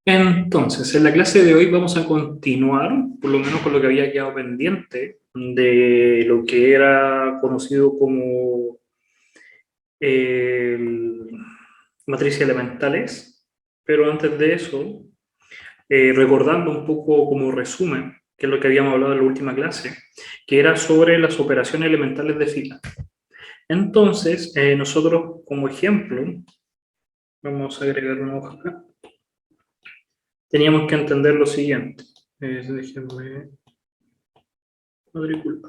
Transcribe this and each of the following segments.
Entonces, en la clase de hoy vamos a continuar, por lo menos con lo que había quedado pendiente, de lo que era conocido como el matrices elementales, pero antes de eso, recordando un poco como resumen, que es lo que habíamos hablado en la última clase, que era sobre las operaciones elementales de fila. Entonces, nosotros como ejemplo, vamos a agregar una hoja acá, teníamos que entender lo siguiente. Déjenme cuadrícula.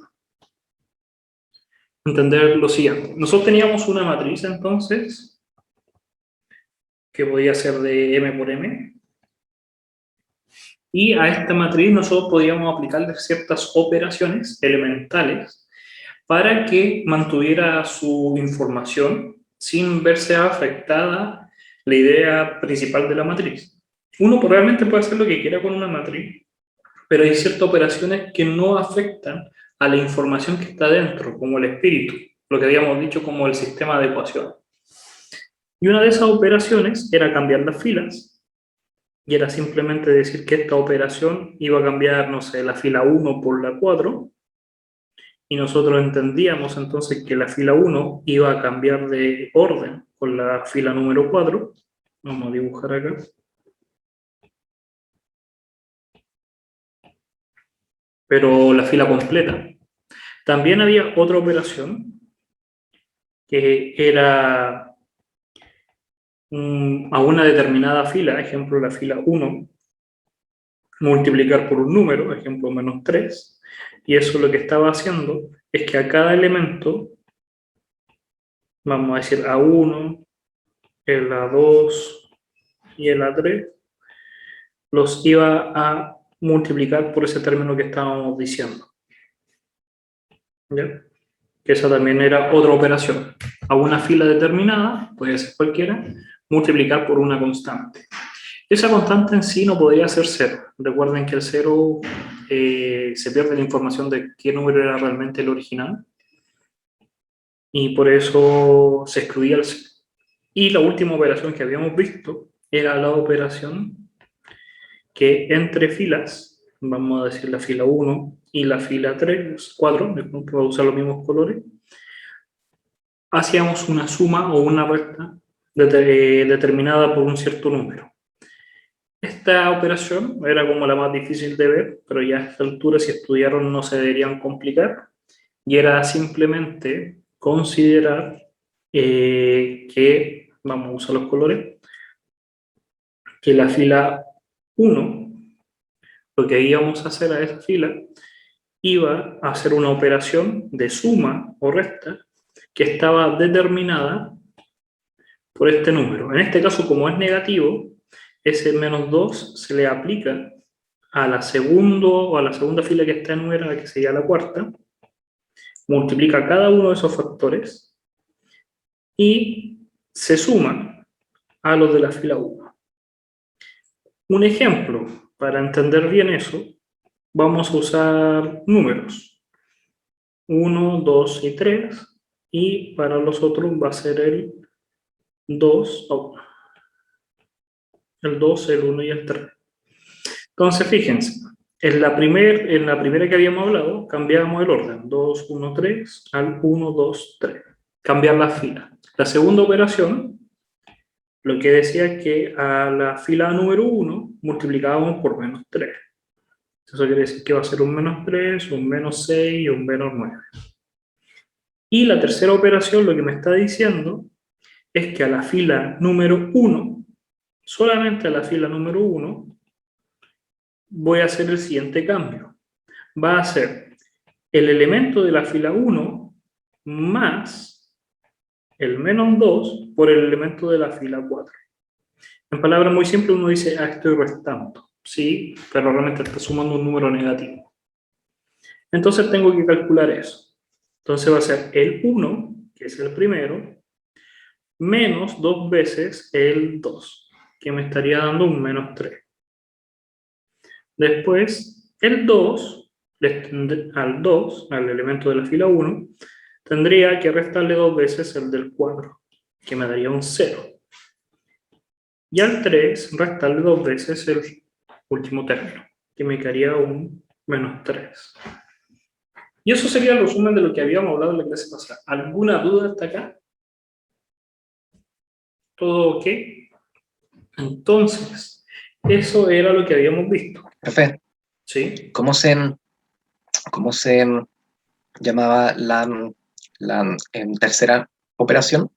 Entender lo siguiente. Nosotros teníamos una matriz entonces que podía ser de m por m, y a esta matriz nosotros podíamos aplicarle ciertas operaciones elementales para que mantuviera su información sin verse afectada la idea principal de la matriz. Uno realmente puede hacer lo que quiera con una matriz, pero hay ciertas operaciones que no afectan a la información que está dentro, como el espíritu, lo que habíamos dicho como el sistema de ecuación. Y una de esas operaciones era cambiar las filas, y era simplemente decir que esta operación iba a cambiar, no sé, la fila 1 por la 4, y nosotros entendíamos entonces que la fila 1 iba a cambiar de orden con la fila número 4. Vamos a dibujar acá. Pero la fila completa. También había otra operación que era a una determinada fila, ejemplo la fila 1, multiplicar por un número, ejemplo menos 3, y eso lo que estaba haciendo es que a cada elemento, vamos a decir A1, el A2 y el A3, los iba a multiplicar por ese término que estábamos diciendo. ¿Ya? Que esa también era otra operación. A una fila determinada, puede ser cualquiera, multiplicar por una constante. Esa constante en sí no podría ser cero. Recuerden que el cero se pierde la información de qué número era realmente el original, y por eso se excluía el cero. Y la última operación que habíamos visto era la operación que entre filas, vamos a decir la fila 1 y la fila 3, 4, puedo usar los mismos colores, hacíamos una suma o una resta determinada por un cierto número. Esta operación era como la más difícil de ver, pero ya a esta altura, si estudiaron, no se deberían complicar, y era simplemente considerar que, vamos a usar los colores, que la fila 1, lo que íbamos a hacer a esa fila, iba a hacer una operación de suma o resta que estaba determinada por este número. En este caso, como es negativo, ese menos 2 se le aplica a la segunda fila que está enumerada, que sería la cuarta, multiplica cada uno de esos factores y se suma a los de la fila 1. Un ejemplo, para entender bien eso, vamos a usar números 1, 2 y 3, y para los otros va a ser el 2, el 2, el 1 y el 3. Entonces, fíjense, en la primera que habíamos hablado, cambiamos el orden, 2, 1, 3, al 1, 2, 3. Cambiar la fila. La segunda operación, lo que decía es que a la fila número 1 multiplicábamos por menos 3. Eso quiere decir que va a ser un menos 3, un menos 6 y un menos 9. Y la tercera operación lo que me está diciendo es que a la fila número 1, solamente a la fila número 1, voy a hacer el siguiente cambio. Va a ser el elemento de la fila 1 más el menos 2 por el elemento de la fila 4. En palabras muy simples uno dice, estoy restando, sí, pero realmente está sumando un número negativo. Entonces tengo que calcular eso. Entonces va a ser el 1, que es el primero, menos 2 veces el 2, que me estaría dando un menos 3. Después, el 2, al elemento de la fila 1, tendría que restarle 2 veces el del 4, que me daría un 0. Y al 3 restarle 2 veces el último término, que me quedaría un -3. Y eso sería el resumen de lo que habíamos hablado en la clase pasada. ¿Alguna duda hasta acá? ¿Todo ok? Entonces, eso era lo que habíamos visto. Profe, ¿Sí? ¿cómo se llamaba la tercera operación?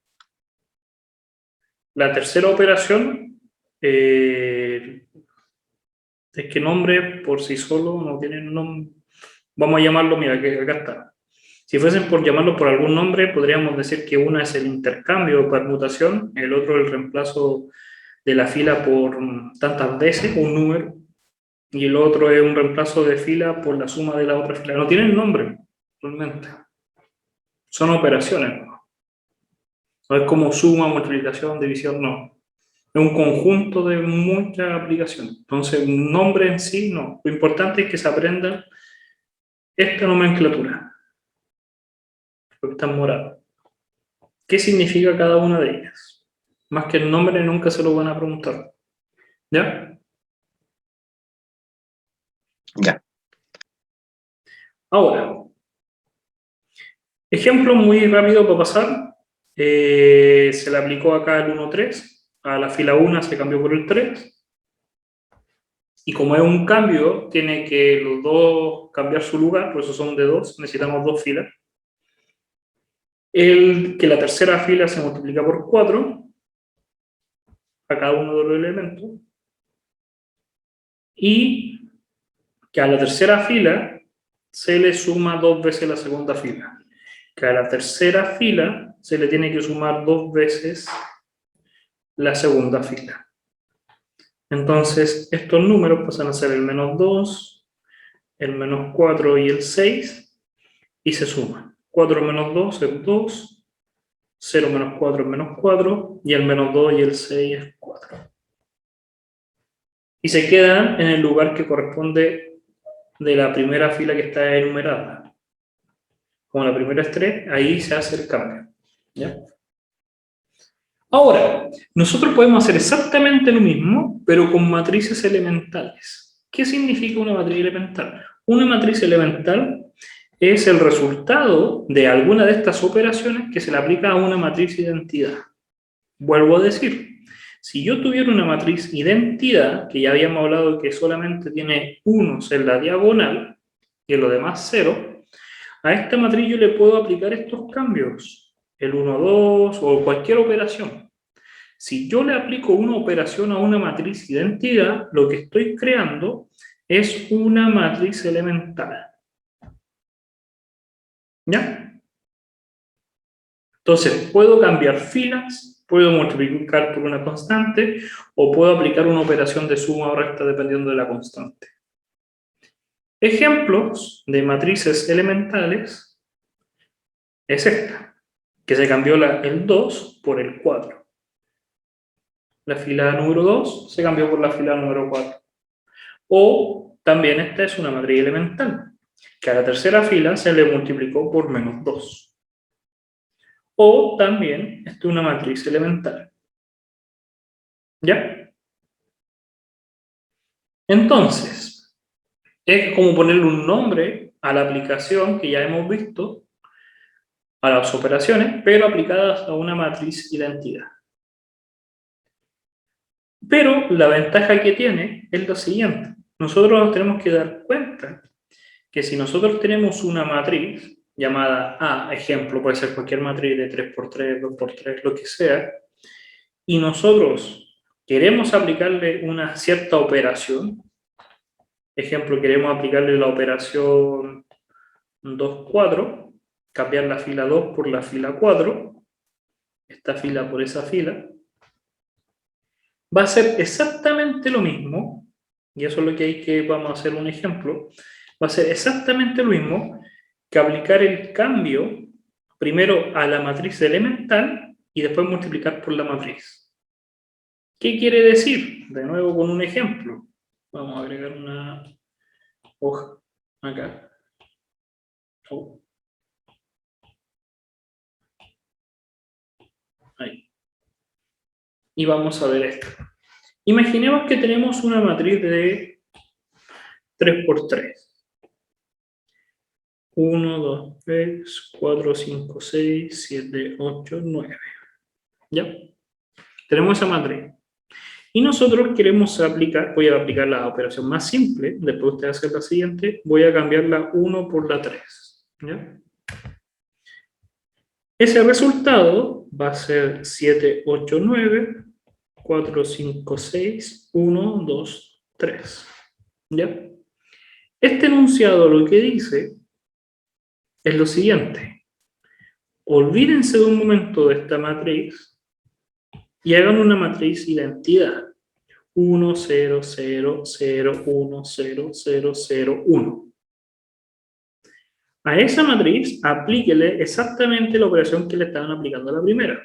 La tercera operación, es que nombre por sí solo no tiene nombre. Vamos a llamarlo, mira, que acá está. Si fuesen por llamarlo por algún nombre, podríamos decir que una es el intercambio o permutación, el otro el reemplazo de la fila por tantas veces, un número, y el otro es un reemplazo de fila por la suma de la otra fila. No tienen nombre, realmente. Son operaciones, ¿no? No es como suma, multiplicación, división, no. Es un conjunto de muchas aplicaciones. Entonces, un nombre en sí, no. Lo importante es que se aprenda esta nomenclatura, porque está en morado. ¿Qué significa cada una de ellas? Más que el nombre, nunca se lo van a preguntar. ¿Ya? Ya. Ahora, ejemplo muy rápido para pasar. Se le aplicó acá el 1,3. A la fila 1 se cambió por el 3. Y como es un cambio, tiene que los dos cambiar su lugar, por eso son de 2. Necesitamos 2 filas. Que la tercera fila se multiplica por 4 a cada uno de los elementos. Y que a la tercera fila se le suma 2 veces la segunda fila. Que a la tercera fila se le tiene que sumar 2 veces la segunda fila. Entonces, estos números pasan a ser el -2, el -4 y el 6, y se suman. 4 menos 2 es 2, 0 menos 4 es -4, y el -2 y el 6 es 4. Y se quedan en el lugar que corresponde de la primera fila que está enumerada. Como la primera es 3, ahí se hace el cambio. ¿Ya? Ahora, nosotros podemos hacer exactamente lo mismo, pero con matrices elementales. ¿Qué significa una matriz elemental? Una matriz elemental es el resultado de alguna de estas operaciones que se le aplica a una matriz identidad. Vuelvo a decir, si yo tuviera una matriz identidad, que ya habíamos hablado que solamente tiene unos en la diagonal y en lo demás 0, a esta matriz yo le puedo aplicar estos cambios, el 1, 2 o cualquier operación. Si yo le aplico una operación a una matriz identidad, lo que estoy creando es una matriz elemental. ¿Ya? Entonces, puedo cambiar filas, puedo multiplicar por una constante o puedo aplicar una operación de suma o resta dependiendo de la constante. Ejemplos de matrices elementales es esta, que se cambió el 2 por el 4. La fila número 2 se cambió por la fila número 4. O también esta es una matriz elemental, que a la tercera fila se le multiplicó por -2. O también esta es una matriz elemental. ¿Ya? Entonces, es como ponerle un nombre a la aplicación que ya hemos visto, a las operaciones, pero aplicadas a una matriz identidad. Pero la ventaja que tiene es lo siguiente. Nosotros nos tenemos que dar cuenta que si nosotros tenemos una matriz llamada A, ejemplo, puede ser cualquier matriz de 3×3, 2×3, lo que sea, y nosotros queremos aplicarle una cierta operación, ejemplo, queremos aplicarle la operación 2, 4, cambiar la fila 2 por la fila 4, esta fila por esa fila, va a ser exactamente lo mismo, y eso es lo que hay que, vamos a hacer un ejemplo, va a ser exactamente lo mismo que aplicar el cambio primero a la matriz elemental y después multiplicar por la matriz. ¿Qué quiere decir? De nuevo con un ejemplo. Vamos a agregar una hoja acá. Oh. Ahí. Y vamos a ver esto. Imaginemos que tenemos una matriz de 3 por 3. 1, 2, 3, 4, 5, 6, 7, 8, 9. ¿Ya? Tenemos esa matriz. Y nosotros queremos aplicar, voy a aplicar la operación más simple, después usted hace la siguiente, voy a cambiar la 1 por la 3. ¿Ya? Ese resultado va a ser 7, 8, 9, 4, 5, 6, 1, 2, 3. ¿Ya? Este enunciado lo que dice es lo siguiente. Olvídense de un momento de esta matriz y hagan una matriz identidad. 1, 0, 0, 0, 1, 0, 0, 0, 1. A esa matriz aplíquele exactamente la operación que le estaban aplicando a la primera.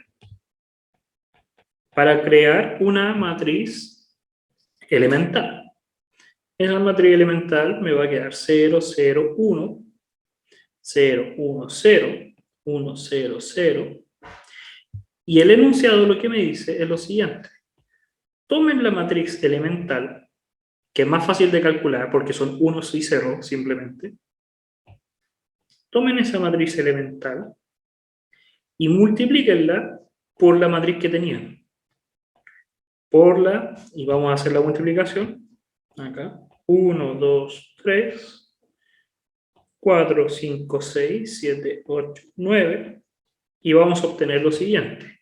Para crear una matriz elemental. Esa matriz elemental me va a quedar 0, 0, 1, 0, 1, 0, 1, 0, 0. Y el enunciado lo que me dice es lo siguiente. Tomen la matriz elemental, que es más fácil de calcular porque son unos y ceros simplemente. Tomen esa matriz elemental y multiplíquenla por la matriz que tenían. Y vamos a hacer la multiplicación. Acá. 1, 2, 3, 4, 5, 6, 7, 8, 9. Y vamos a obtener lo siguiente.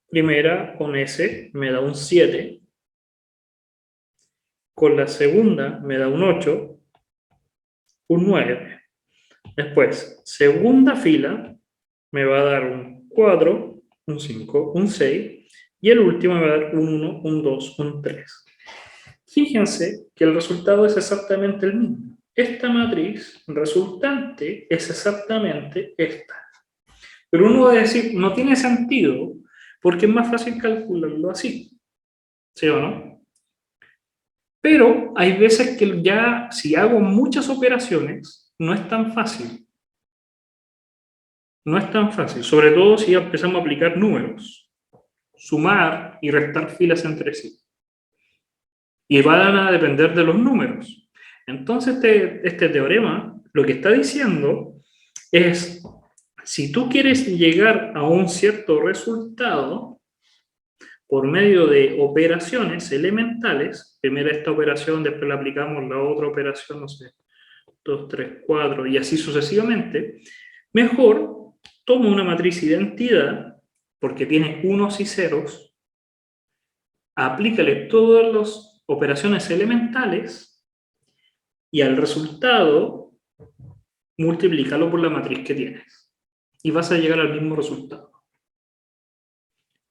Primera con S me da un 7. Con la segunda me da un 8, un 9. Después, segunda fila me va a dar un 4, un 5, un 6. Y el último me va a dar un 1, un 2, un 3. Fíjense que el resultado es exactamente el mismo. Esta matriz resultante es exactamente esta. Pero uno va a decir, no tiene sentido, porque es más fácil calcularlo así. ¿Sí o no? Pero hay veces que ya, si hago muchas operaciones, no es tan fácil. No es tan fácil, sobre todo si empezamos a aplicar números, sumar y restar filas entre sí. Y van a depender de los números. Entonces, este teorema lo que está diciendo es, si tú quieres llegar a un cierto resultado por medio de operaciones elementales, primero esta operación, después le aplicamos la otra operación, no sé, 2, 3, 4 y así sucesivamente, mejor toma una matriz identidad, porque tiene unos y ceros, aplícale todas las operaciones elementales y al resultado multiplícalo por la matriz que tienes y vas a llegar al mismo resultado.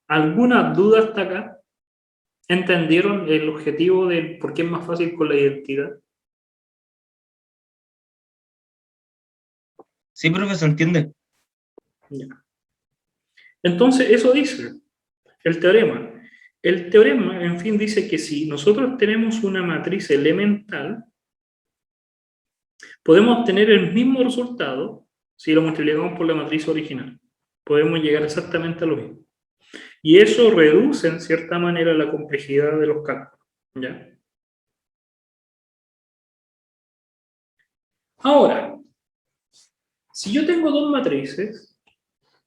¿Alguna duda hasta acá? ¿Entendieron el objetivo de por qué es más fácil con la identidad? Sí, profe, se entiende. Ya. Entonces, eso dice el teorema. El teorema, en fin, dice que si nosotros tenemos una matriz elemental, podemos obtener el mismo resultado si lo multiplicamos por la matriz original. Podemos llegar exactamente a lo mismo. Y eso reduce, en cierta manera, la complejidad de los cálculos. ¿Ya? Ahora, si yo tengo dos matrices,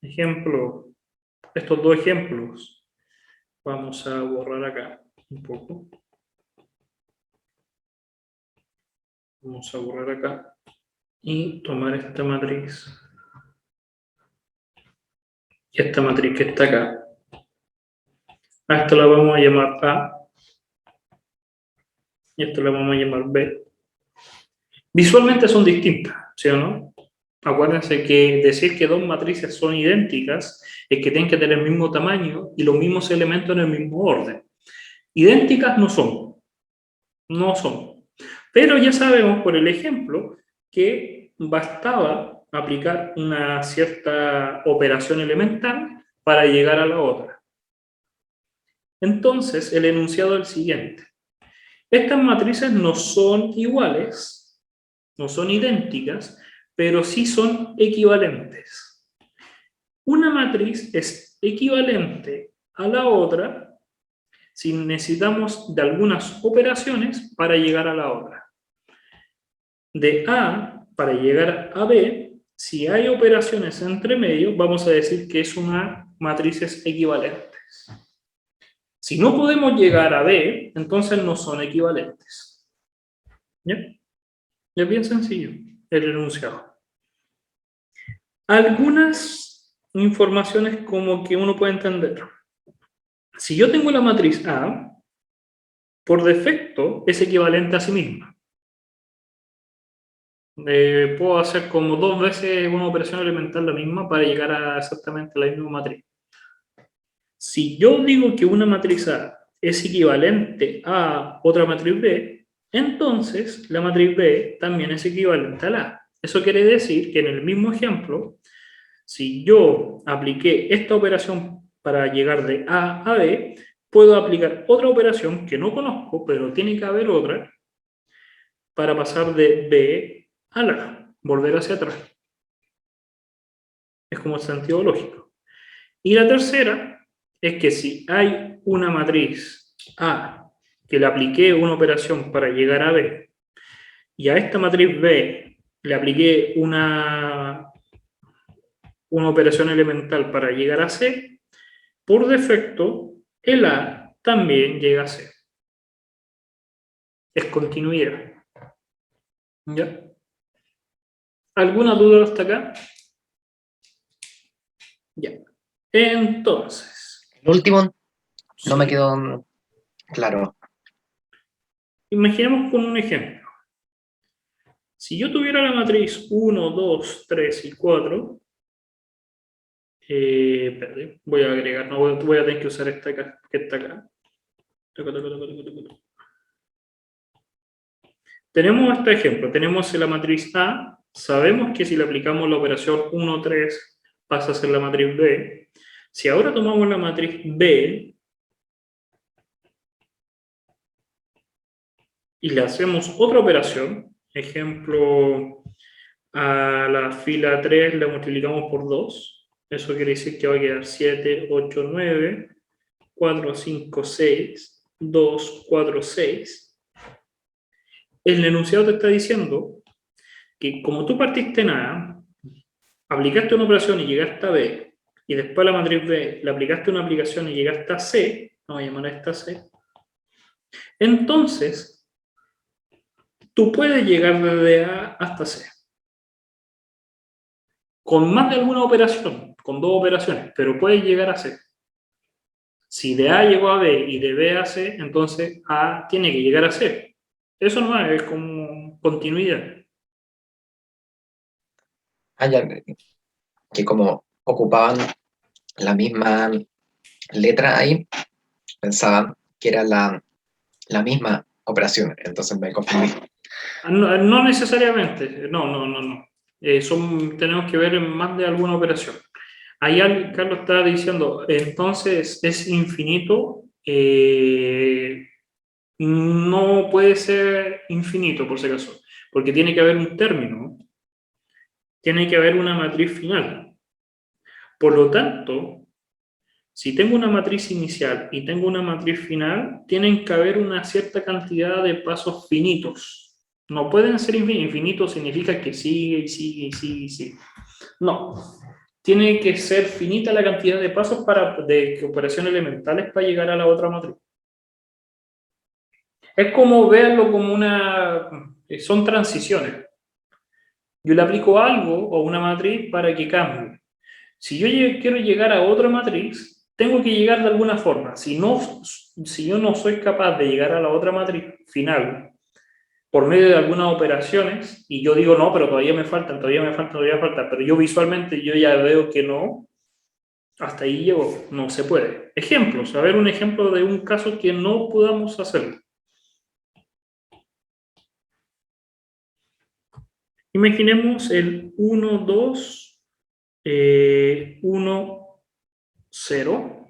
ejemplo, estos dos ejemplos, vamos a borrar acá un poco. Vamos a borrar acá y tomar esta matriz. Y esta matriz que está acá. A esta la vamos a llamar A. Y esta la vamos a llamar B. Visualmente son distintas, ¿sí o no? Acuérdense que decir que dos matrices son idénticas es que tienen que tener el mismo tamaño y los mismos elementos en el mismo orden. Idénticas no son. No son. Pero ya sabemos por el ejemplo que bastaba aplicar una cierta operación elemental para llegar a la otra. Entonces, el enunciado es el siguiente. Estas matrices no son iguales, no son idénticas, pero sí son equivalentes. Una matriz es equivalente a la otra si necesitamos de algunas operaciones para llegar a la otra. De A para llegar a B, si hay operaciones entre medio, vamos a decir que es una matrices equivalentes. Si no podemos llegar a B, entonces no son equivalentes. ¿Ya? Es bien sencillo el enunciado. Algunas informaciones como que uno puede entender. Si yo tengo la matriz A, por defecto es equivalente a sí misma. Puedo hacer como 2 veces una operación elemental la misma para llegar a exactamente la misma matriz. Si yo digo que una matriz A es equivalente a otra matriz B, entonces la matriz B también es equivalente a la A. Eso quiere decir que en el mismo ejemplo, si yo apliqué esta operación para llegar de A a B, puedo aplicar otra operación que no conozco, pero tiene que haber otra, para pasar de B a la A, volver hacia atrás. Es como el sentido lógico. Y la tercera es que si hay una matriz A que le apliqué una operación para llegar a B, y a esta matriz B le apliqué una operación elemental para llegar a C, por defecto, el A también llega a C. Es continuidad. ¿Ya? ¿Alguna duda hasta acá? Ya. Entonces. El último Sí. no me quedó claro. Imaginemos con un ejemplo. Si yo tuviera la matriz 1, 2, 3 y 4, espérate, voy a agregar, no voy a tener que usar esta acá, que está acá. Tenemos este ejemplo, tenemos la matriz A, sabemos que si le aplicamos la operación 1, 3, pasa a ser la matriz B. Si ahora tomamos la matriz B y le hacemos otra operación, ejemplo, a la fila 3 la multiplicamos por 2, eso quiere decir que va a quedar 7, 8, 9, 4, 5, 6, 2, 4, 6. El enunciado te está diciendo que como tú partiste en A, aplicaste una operación y llegaste a B, y después a la matriz B le aplicaste una aplicación y llegaste a C, vamos a llamar a esta C, entonces tú puedes llegar desde A hasta C. Con más de alguna operación, con 2 operaciones, pero puedes llegar a C. Si de A llegó a B y de B a C, entonces A tiene que llegar a C. Eso no es como continuidad. Ya, que como ocupaban la misma letra ahí, pensaban que era la misma operación, entonces me confundí. No, no necesariamente, no. Tenemos que ver en más de alguna operación. Ahí Carlos está diciendo, entonces es infinito, no puede ser infinito por si acaso, porque tiene que haber un término, tiene que haber una matriz final. Por lo tanto, si tengo una matriz inicial y tengo una matriz final, tienen que haber una cierta cantidad de pasos finitos. No pueden ser infinitos, significa que sigue y sigue y sigue y sigue. No, tiene que ser finita la cantidad de pasos de operaciones elementales para llegar a la otra matriz. Es como verlo como son transiciones. Yo le aplico algo o una matriz para que cambie. Si yo quiero llegar a otra matriz, tengo que llegar de alguna forma. Si yo no soy capaz de llegar a la otra matriz final por medio de algunas operaciones, y yo digo, no, pero todavía me faltan, pero yo visualmente yo ya veo que no, hasta ahí llego, no se puede. Ejemplos, a ver un ejemplo de un caso que no podamos hacerlo. Imaginemos el 1, 2, 1, 0.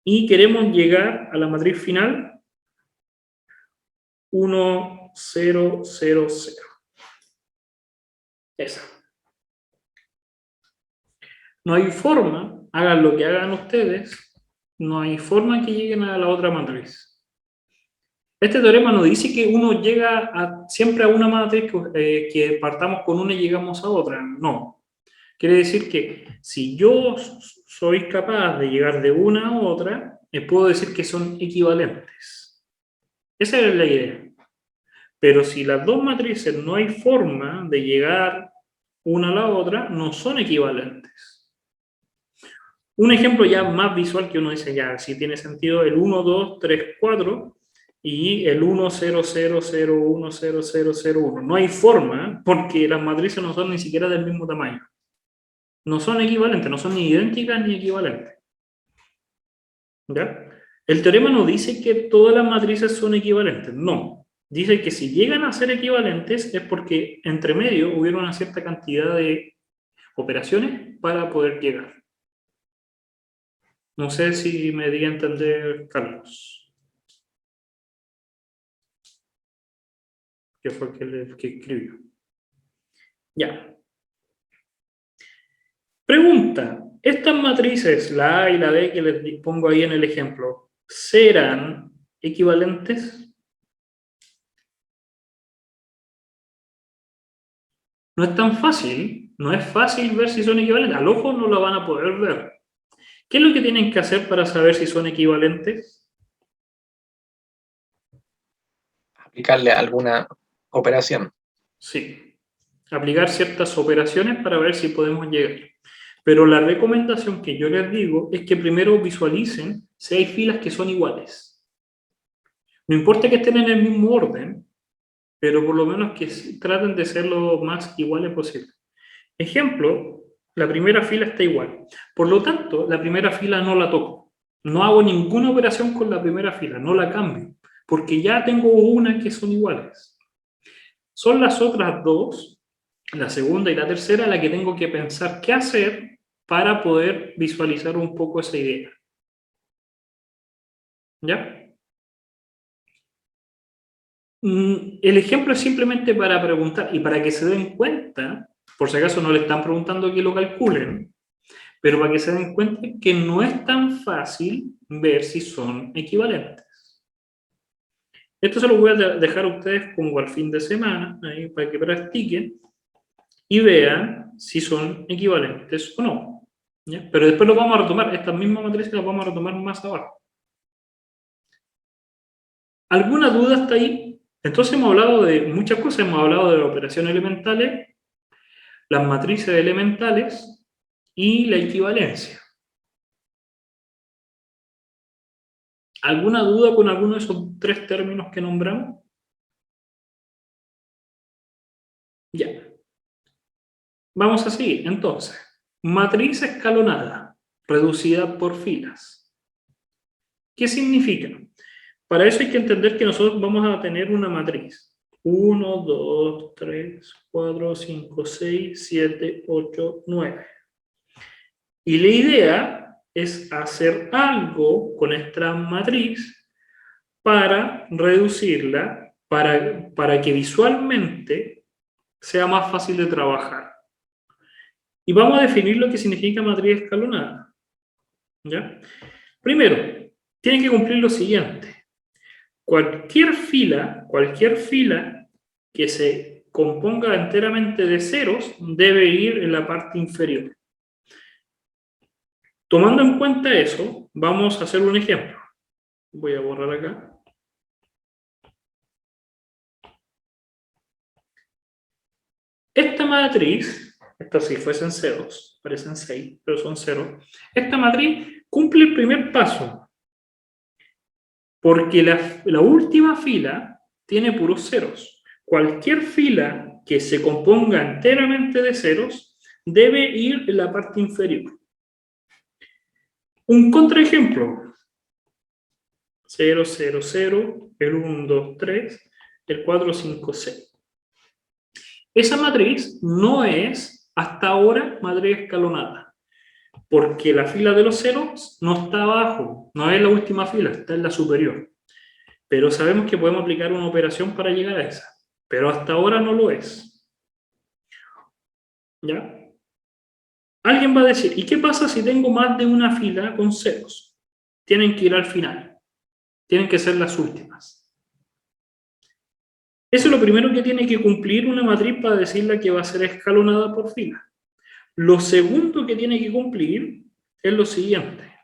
Y queremos llegar a la matriz final 1, 0, 0, 0. Esa. No hay forma, hagan lo que hagan ustedes, No hay forma que lleguen a la otra matriz. Este teorema no dice que uno llega siempre a una matriz que partamos con una y llegamos a otra. No. Quiere decir que si yo soy capaz de llegar de una a otra, puedo decir que son equivalentes. Esa es la idea. Pero si las dos matrices no hay forma de llegar una a la otra, no son equivalentes. Un ejemplo ya más visual que uno dice, ya, si tiene sentido, el 1, 2, 3, 4 y el 1, 0, 0, 0, 1, 0, 0, 0, 1. No hay forma porque las matrices no son ni siquiera del mismo tamaño. No son equivalentes, no son ni idénticas ni equivalentes. ¿Ya? El teorema no dice que todas las matrices son equivalentes, no. Dice que si llegan a ser equivalentes es porque entre medio hubiera una cierta cantidad de operaciones para poder llegar. No sé si me di a entender, Carlos. Que fue el que escribió. Ya. Pregunta. Estas matrices, la A y la B que les pongo ahí en el ejemplo, ¿serán equivalentes? No es tan fácil, no es fácil ver si son equivalentes. Al ojo no lo van a poder ver. ¿Qué es lo que tienen que hacer para saber si son equivalentes? Aplicarle alguna operación. Sí, aplicar ciertas operaciones para ver si podemos llegar. Pero la recomendación que yo les digo es que primero visualicen si hay filas que son iguales. No importa que estén en el mismo orden, pero por lo menos que traten de ser lo más iguales posible. Ejemplo, la primera fila está igual. Por lo tanto, la primera fila no la toco. No hago ninguna operación con la primera fila, no la cambio, porque ya tengo una que son iguales. Son las otras dos, la segunda y la tercera, la que tengo que pensar qué hacer para poder visualizar un poco esa idea. ¿Ya? El ejemplo es simplemente para preguntar y para que se den cuenta, por si acaso no le están preguntando que lo calculen, pero para que se den cuenta que no es tan fácil ver si son equivalentes. Esto se lo voy a dejar a ustedes como al fin de semana, ahí, para que practiquen y vean si son equivalentes o no. ¿Ya? Pero después lo vamos a retomar, estas mismas matrices las vamos a retomar más abajo. ¿Alguna duda hasta ahí? Entonces hemos hablado de muchas cosas, hemos hablado de las operaciones elementales, las matrices elementales y la equivalencia. ¿Alguna duda con alguno de esos tres términos que nombramos? Ya. Vamos a seguir. Entonces, matriz escalonada, reducida por filas. ¿Qué significa? Para eso hay que entender que nosotros vamos a tener una matriz. 1, 2, 3, 4, 5, 6, 7, 8, 9. Y la idea es hacer algo con esta matriz para reducirla, para que visualmente sea más fácil de trabajar. Y vamos a definir lo que significa matriz escalonada. ¿Ya? Primero, tienen que cumplir lo siguiente. Cualquier fila que se componga enteramente de ceros debe ir en la parte inferior. Tomando en cuenta eso, vamos a hacer un ejemplo. Voy a borrar acá. Esta matriz, estas si fuesen ceros, parecen 6, pero son ceros. Esta matriz cumple el primer paso, porque la última fila tiene puros ceros. Cualquier fila que se componga enteramente de ceros debe ir en la parte inferior. Un contraejemplo. 0, 0, 0, el 1, 2, 3, el 4, 5, 6. Esa matriz no es, hasta ahora, matriz escalonada, porque la fila de los ceros no está abajo, no es la última fila, está en la superior. Pero sabemos que podemos aplicar una operación para llegar a esa, pero hasta ahora no lo es. ¿Ya? Alguien va a decir, ¿y qué pasa si tengo más de una fila con ceros? tienen que ir al final. Tienen que ser las últimas. Eso es lo primero que tiene que cumplir una matriz para decirle que va a ser escalonada por fila. Lo segundo que tiene que cumplir es lo siguiente.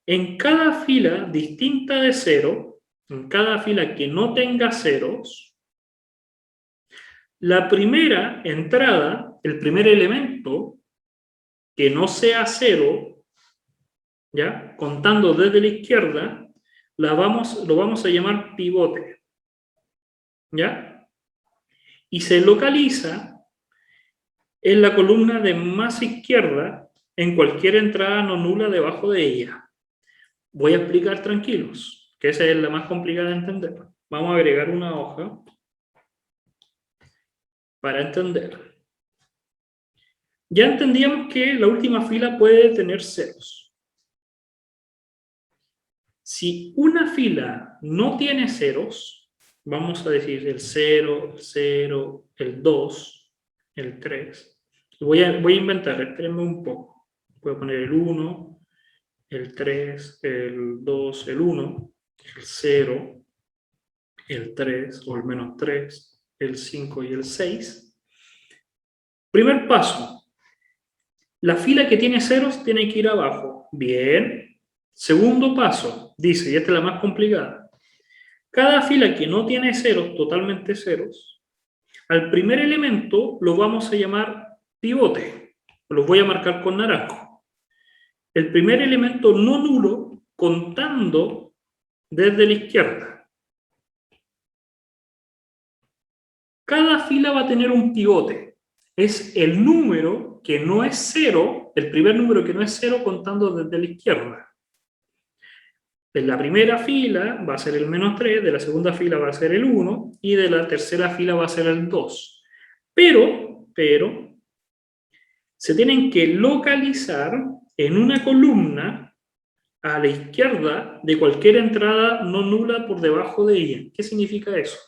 En cada fila distinta de 0, en cada fila que no tenga ceros, la primera entrada, el primer elemento que no sea 0, ¿ya? Contando desde la izquierda, lo vamos a llamar pivote, ¿ya? Y se localiza en la columna de más izquierda en cualquier entrada no nula debajo de ella. Voy a explicar tranquilos, que esa es la más complicada de entender. Vamos a agregar una hoja para entender. Ya entendíamos que la última fila puede tener ceros. Si una fila no tiene ceros, vamos a decir el 0, el 0, el 2, el 3. Voy a inventar, espérenme un poco. Voy a poner el 1, el 3, el 2, el 1, el 0, el 3 o el menos 3, el 5 y el 6. Primer paso. La fila que tiene ceros tiene que ir abajo. Bien. Segundo paso, dice, y esta es la más complicada. Cada fila que no tiene ceros, totalmente ceros, al primer elemento lo vamos a llamar pivote. Los voy a marcar con naranjo. El primer elemento no nulo contando desde la izquierda. Cada fila va a tener un pivote. Es el número que no es 0, el primer número que no es 0 contando desde la izquierda. En la primera fila va a ser el menos 3, de la segunda fila va a ser el 1 y de la tercera fila va a ser el 2. Pero, se tienen que localizar en una columna a la izquierda de cualquier entrada no nula por debajo de ella. ¿Qué significa eso?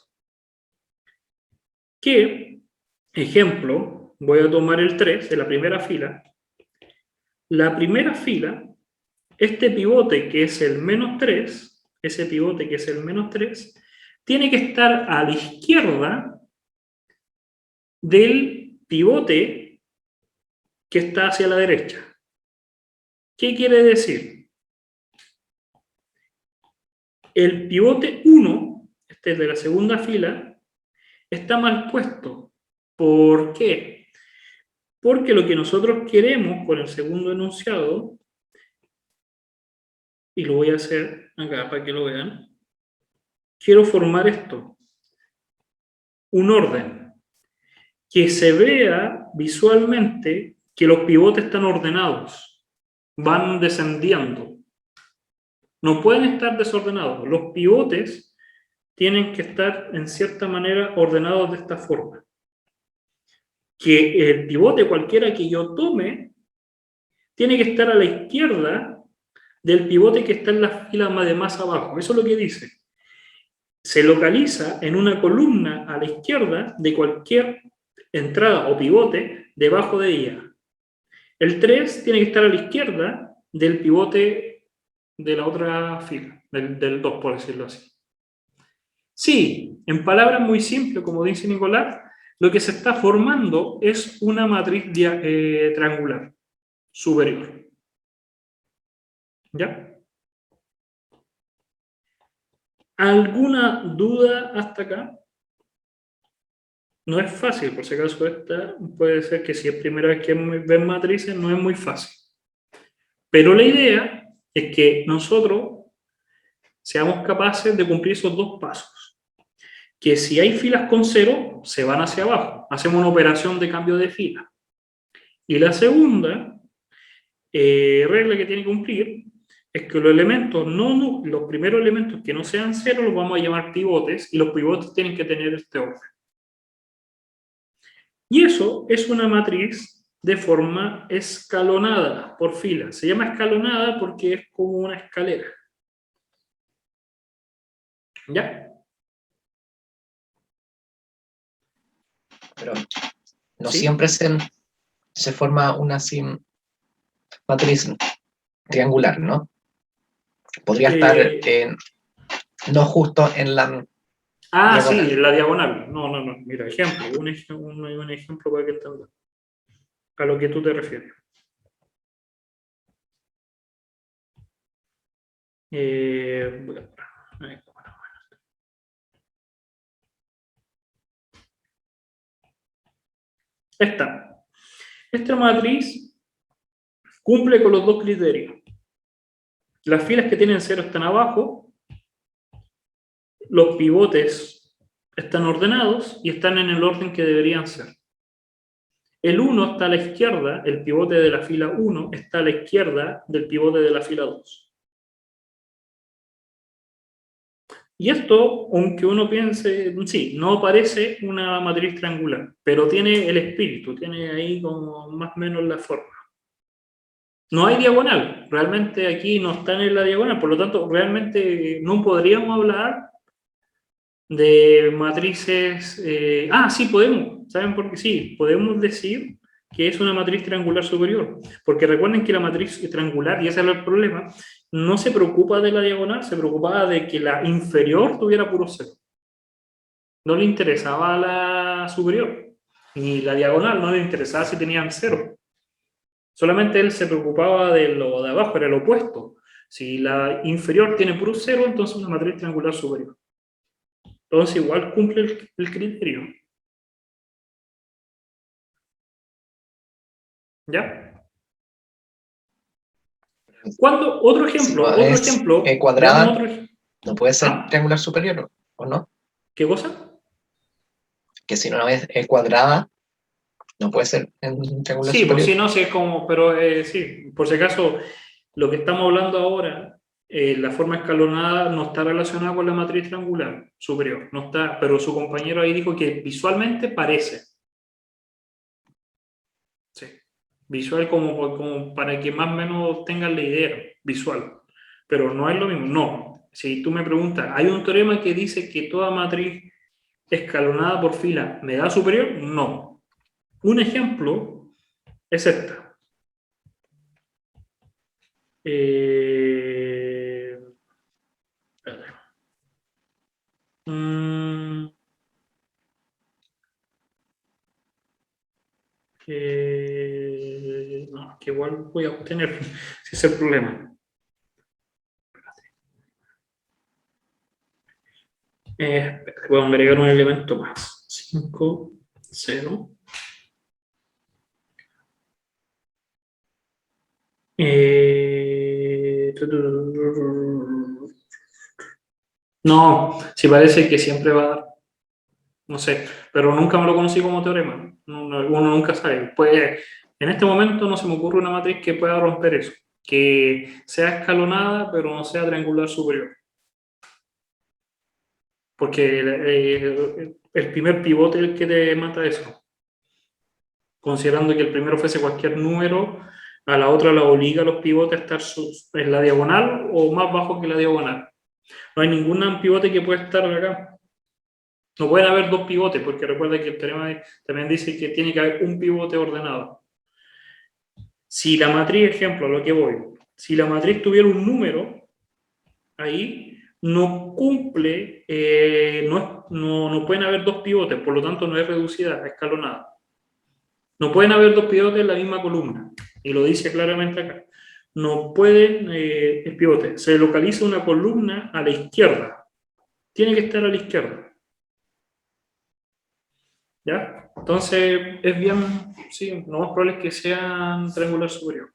Que, ejemplo, voy a tomar el 3 de la primera fila. La primera fila, este pivote que es el menos 3, ese pivote que es el menos 3, tiene que estar a la izquierda del pivote que está hacia la derecha. ¿Qué quiere decir? El pivote 1, este es de la segunda fila, está mal puesto. ¿Por qué? Porque lo que nosotros queremos con el segundo enunciado, y lo voy a hacer acá para que lo vean, quiero formar esto, un orden, que se vea visualmente que los pivotes están ordenados, van descendiendo. No pueden estar desordenados. Los pivotes tienen que estar en cierta manera ordenados de esta forma. Que el pivote cualquiera que yo tome tiene que estar a la izquierda del pivote que está en la fila de más abajo. Eso es lo que dice. Se localiza en una columna a la izquierda de cualquier entrada o pivote debajo de ella. El 3 tiene que estar a la izquierda del pivote de la otra fila, del 2, por decirlo así. Sí, en palabras muy simples, como dice Nicolás, lo que se está formando es una matriz triangular superior. ¿Ya? ¿Alguna duda hasta acá? No es fácil, por si acaso esta puede ser que si es primera vez que ven matrices, no es muy fácil. Pero la idea es que nosotros seamos capaces de cumplir esos dos pasos. Que si hay filas con 0, se van hacia abajo. Hacemos una operación de cambio de fila. Y la segunda regla que tiene que cumplir es que los primeros elementos que no sean 0 los vamos a llamar pivotes, y los pivotes tienen que tener este orden. Y eso es una matriz de forma escalonada por fila. Se llama escalonada porque es como una escalera. ¿Ya? Pero no ¿Sí? siempre se forma una matriz triangular, ¿no? Podría estar no justo en la Ah, diagonal. sí, la diagonal. No. Mira, ejemplo. Un ejemplo para que entendas. A lo que tú te refieres. Esta matriz cumple con los dos criterios. Las filas que tienen 0 están abajo, los pivotes están ordenados y están en el orden que deberían ser. El 1 está a la izquierda, el pivote de la fila 1 está a la izquierda del pivote de la fila 2. Y esto, aunque uno piense, sí, no parece una matriz triangular, pero tiene el espíritu, tiene ahí como más o menos la forma. No hay diagonal, realmente aquí no están en la diagonal, por lo tanto, realmente no podríamos hablar de matrices... sí, podemos, ¿saben por qué? Sí, podemos decir que es una matriz triangular superior, porque recuerden que la matriz triangular, y ese es el problema, no se preocupa de la diagonal, se preocupaba de que la inferior tuviera puro cero. No le interesaba la superior, ni la diagonal, no le interesaba si tenían cero. Solamente él se preocupaba de lo de abajo, era el opuesto. Si la inferior tiene puro cero, entonces es una matriz triangular superior. Entonces igual cumple el criterio. ¿Ya? ¿Cuándo? Otro Si ejemplo, no otro es ejemplo. cuadrada, Veamos otro ejemplo. no puede ser ¿Ah? triangular superior, ¿o no? ¿Qué cosa? Que si no es cuadrada, no puede ser en triangular Sí, pues superior. sí, no sé cómo, pero sí, por si acaso, lo que estamos hablando ahora, la forma escalonada no está relacionada con la matriz triangular superior, no está, pero su compañero ahí dijo que visualmente parece. Sí. Visual como para que más o menos tengan la idea, visual. Pero no es lo mismo, no. Si tú me preguntas, ¿hay un teorema que dice que toda matriz escalonada por fila me da superior? No. Un ejemplo es esta. Espérate. No, que igual voy a obtener, si es el problema. Voy a agregar un elemento más. 5, 0. No, si parece que siempre va a dar. No sé, pero nunca me lo conocí como teorema. Uno nunca sabe. Pues, en este momento no se me ocurre una matriz que pueda romper eso. Que sea escalonada, pero no sea triangular superior. Porque el primer pivote es el que te mata eso. Considerando que el primero fuese cualquier número, a la otra la obliga a los pivotes a estar en la diagonal o más bajo que la diagonal. No hay ningún pivote que pueda estar acá. No pueden haber dos pivotes, porque recuerda que el teorema también dice que tiene que haber un pivote ordenado. Si la matriz, ejemplo, a lo que voy, si la matriz tuviera un número, ahí no cumple, no pueden haber dos pivotes, por lo tanto no es reducida, es escalonada. No pueden haber dos pivotes en la misma columna, y lo dice claramente acá. No pueden, el pivote, se localiza una columna a la izquierda, tiene que estar a la izquierda. ¿Ya? Entonces, es bien, sí, lo más probable es que sean triangular superior,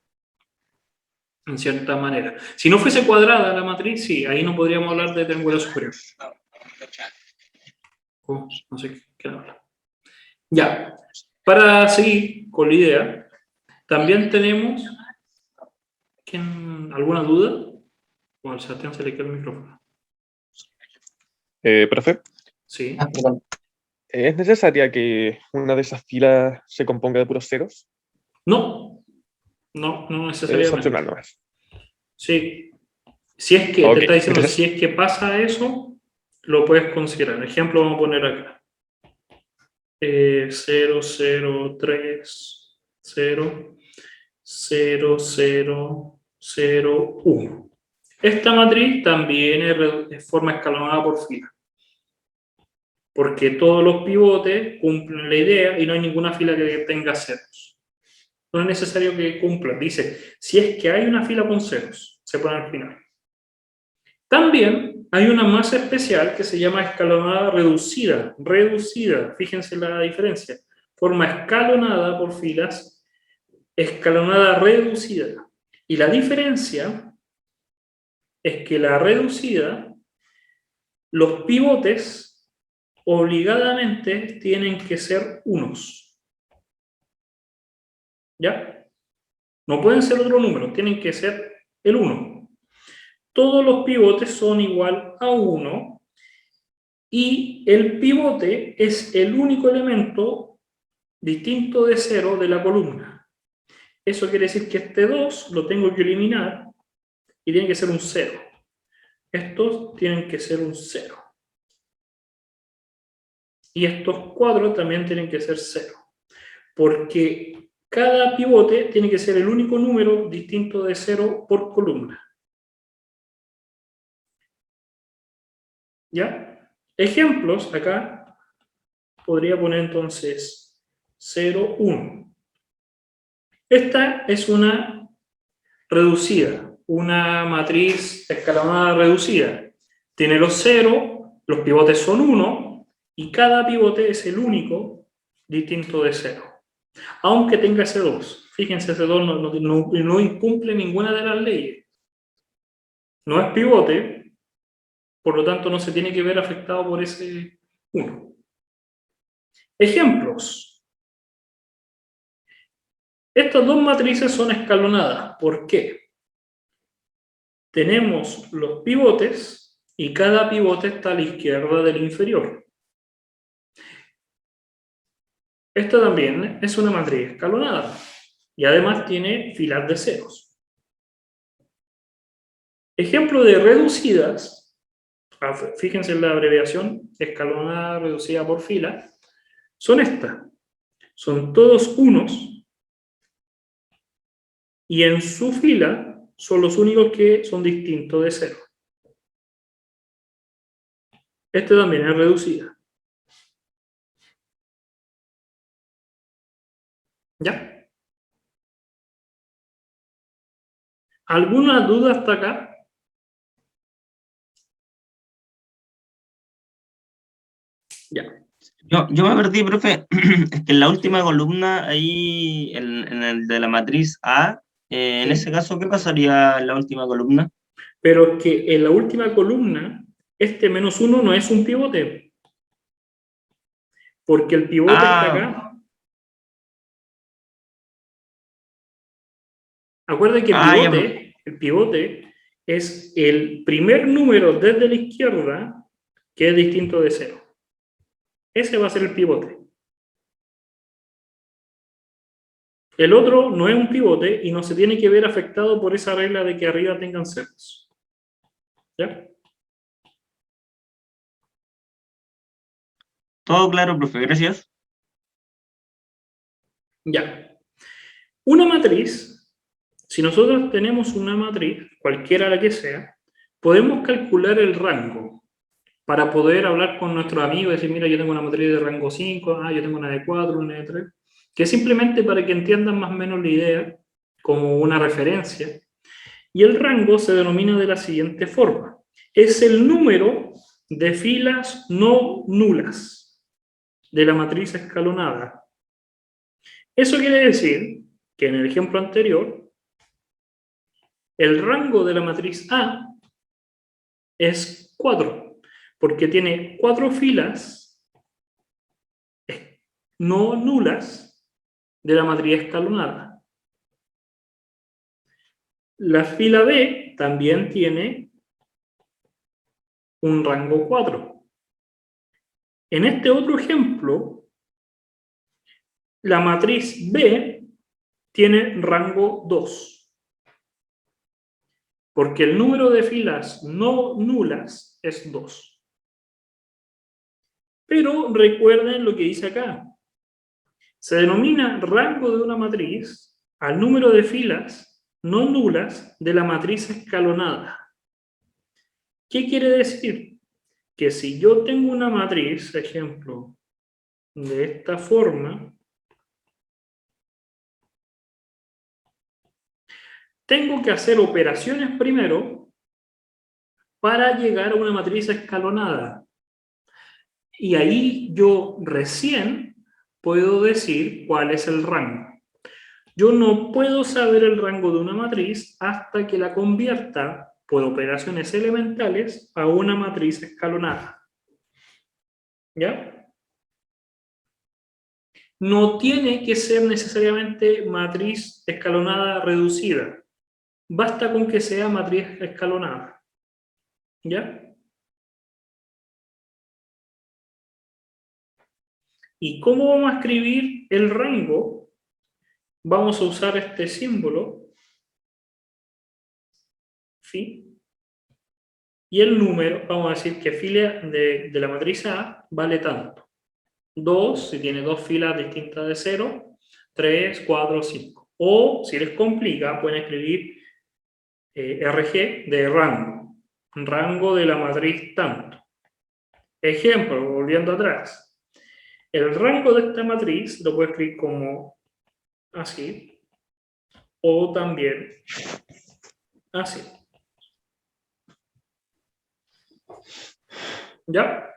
en cierta manera. Si no fuese cuadrada la matriz, sí, ahí no podríamos hablar de triangular superior. No sé qué habla. Ya, para seguir con la idea, también tenemos, ¿alguna duda? O al Sebastián se le queda el micrófono. Profe, Sí. Perdón. ¿es necesaria que una de esas filas se componga de puros ceros? No Es necesariamente. opcional nomás. Sí. Si es que, Ok, te está diciendo, entonces, si es que pasa eso, lo puedes considerar. Ejemplo, vamos a poner acá. 0, 0, 3, 0, 0, 0, 0, 1. Esta matriz también es de forma escalonada por fila. Porque todos los pivotes cumplen la idea y no hay ninguna fila que tenga ceros. No es necesario que cumplan. Dice, si es que hay una fila con ceros, se pone al final. También hay una más especial que se llama escalonada reducida. Reducida, fíjense la diferencia. Forma escalonada por filas, escalonada reducida. Y la diferencia es que la reducida, los pivotes obligadamente tienen que ser unos. ¿Ya? No pueden ser otro número, tienen que ser el 1. Todos los pivotes son igual a 1 y el pivote es el único elemento distinto de 0 de la columna. Eso quiere decir que este 2 lo tengo que eliminar y tiene que ser un 0. Estos tienen que ser un 0. Y estos 4 también tienen que ser 0. Porque cada pivote tiene que ser el único número distinto de 0 por columna. ¿Ya? Ejemplos, acá podría poner entonces 0, 1. Esta es una reducida, una matriz escalonada reducida. Tiene los 0, los pivotes son 1, y cada pivote es el único distinto de 0. Aunque tenga ese 2. Fíjense, ese 2 no incumple ninguna de las leyes. No es pivote, por lo tanto no se tiene que ver afectado por ese 1. Ejemplos. Estas dos matrices son escalonadas. ¿Por qué? Tenemos los pivotes y cada pivote está a la izquierda del inferior. Esta también es una matriz escalonada y además tiene filas de ceros. Ejemplo de reducidas, fíjense en la abreviación, escalonada reducida por fila, son estas. Son todos unos y en su fila son los únicos que son distintos de 0. Este también es reducida. ¿Ya? ¿Alguna duda hasta acá? Ya. Yo me perdí, profe. Es que en la última columna, ahí, en el de la matriz A, en Sí. ese caso, ¿qué pasaría en la última columna? Pero que en la última columna, este menos 1 no es un pivote. Porque el pivote está acá. Acuérdense que el pivote es el primer número desde la izquierda que es distinto de 0. Ese va a ser el pivote. El otro no es un pivote y no se tiene que ver afectado por esa regla de que arriba tengan ceros. ¿Ya? Todo claro, profe, gracias. Ya. Una matriz, si nosotros tenemos una matriz, cualquiera la que sea, podemos calcular el rango para poder hablar con nuestros amigos y decir, mira, yo tengo una matriz de rango 5, yo tengo una de 4, una de 3, que es simplemente para que entiendan más o menos la idea, como una referencia. Y el rango se denomina de la siguiente forma. Es el número de filas no nulas de la matriz escalonada. Eso quiere decir que en el ejemplo anterior, el rango de la matriz A es 4, porque tiene 4 filas no nulas de la matriz escalonada. La fila B también tiene un rango 4. En este otro ejemplo, la matriz B tiene rango 2. Porque el número de filas no nulas es 2. Pero recuerden lo que dice acá. Se denomina rango de una matriz al número de filas no nulas de la matriz escalonada. ¿Qué quiere decir? Que si yo tengo una matriz, ejemplo, de esta forma, tengo que hacer operaciones primero para llegar a una matriz escalonada. Y ahí yo recién puedo decir cuál es el rango. Yo no puedo saber el rango de una matriz hasta que la convierta por operaciones elementales a una matriz escalonada. ¿Ya? No tiene que ser necesariamente matriz escalonada reducida. Basta con que sea matriz escalonada. ¿Ya? ¿Y cómo vamos a escribir el rango? Vamos a usar este símbolo, ¿sí? Y el número, vamos a decir que fila de la matriz A vale tanto. 2, si tiene dos filas distintas de 0, 3, 4, 5. O, si les complica, pueden escribir RG de rango. Rango de la matriz tanto. Ejemplo, volviendo atrás. El rango de esta matriz lo puedo escribir como así. O también así. ¿Ya?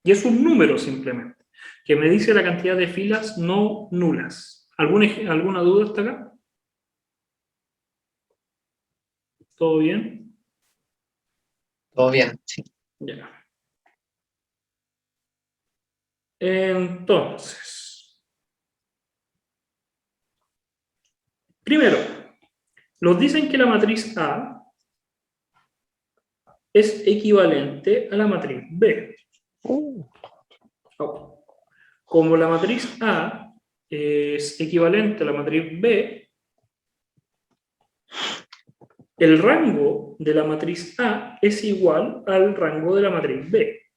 Y es un número simplemente, que me dice la cantidad de filas no nulas. ¿Alguna duda hasta acá? ¿Todo bien? Todo bien, sí. Ya. Entonces, primero, nos dicen que la matriz A es equivalente a la matriz B. Como la matriz A es equivalente a la matriz B, el rango de la matriz A es igual al rango de la matriz B.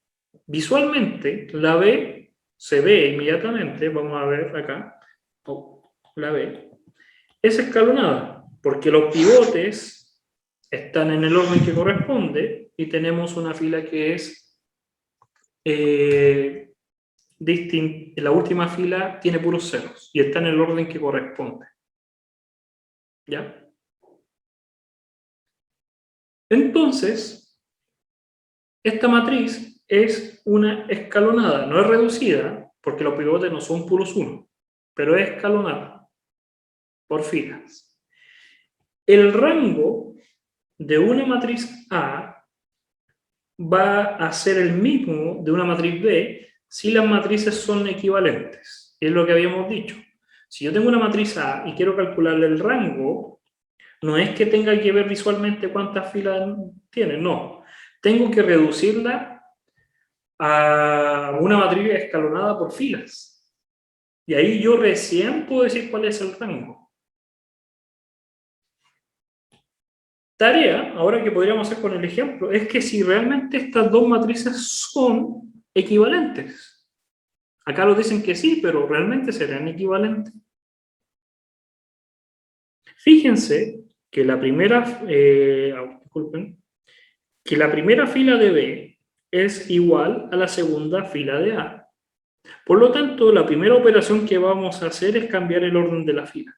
Visualmente, la B se ve inmediatamente, vamos a ver acá, la B, es escalonada, porque los pivotes están en el orden que corresponde y tenemos una fila que es la última fila tiene puros ceros y está en el orden que corresponde. ¿Ya? Entonces, esta matriz es una escalonada, no es reducida, porque los pivotes no son puros 1, pero es escalonada por filas. El rango de una matriz A va a ser el mismo de una matriz B si las matrices son equivalentes. Es lo que habíamos dicho. Si yo tengo una matriz A y quiero calcularle el rango, no es que tenga que ver visualmente cuántas filas tiene, no. Tengo que reducirla a una matriz escalonada por filas. Y ahí yo recién puedo decir cuál es el rango. Tarea, ahora que podríamos hacer con el ejemplo, es que si realmente estas dos matrices son equivalentes. Acá lo dicen que sí, pero realmente serán equivalentes. Fíjense que la primera, disculpen, que la primera fila de B es igual a la segunda fila de A. Por lo tanto, la primera operación que vamos a hacer es cambiar el orden de la fila.